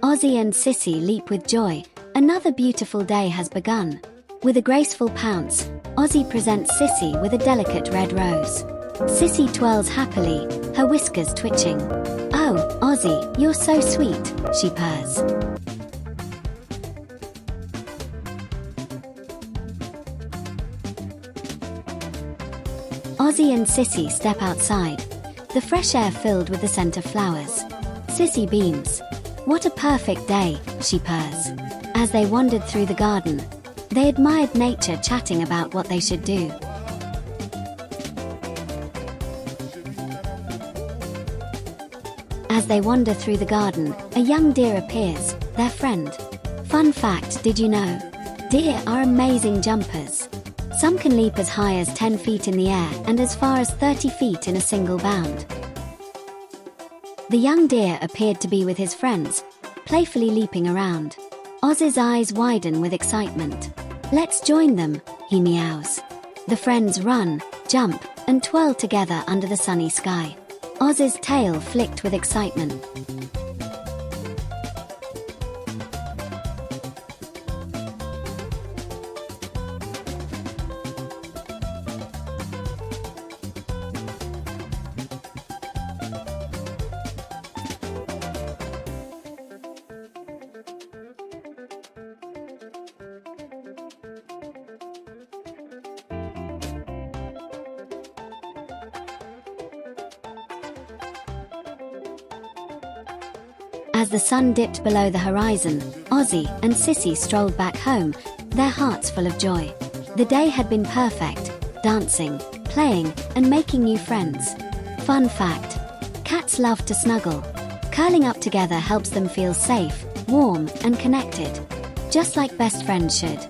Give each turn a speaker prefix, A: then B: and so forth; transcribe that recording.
A: Ozzy and Sissy leap with joy. Another beautiful day has begun. With a graceful pounce, Ozzy presents Sissy with a delicate red rose. Sissy twirls happily, her whiskers twitching. "Oh, Ozzy, you're so sweet," she purrs. Ozzy and Sissy step outside, the fresh air filled with the scent of flowers. Sissy beams. "What a perfect day," she purrs. As they wandered through the garden, they admired nature, chatting about what they should do. As they wander through the garden, a young deer appears, their friend. Fun fact, did you know? Deer are amazing jumpers. Some can leap as high as 10 feet in the air and as far as 30 feet in a single bound. The young deer appeared to be with his friends, playfully leaping around. Ozzy's eyes widen with excitement. "Let's join them," he meows. The friends run, jump, and twirl together under the sunny sky. Ozzy's tail flicked with excitement. As the sun dipped below the horizon, Ozzy and Sissy strolled back home, their hearts full of joy. The day had been perfect, dancing, playing, and making new friends. Fun fact: cats love to snuggle. Curling up together helps them feel safe, warm, and connected. Just like best friends should.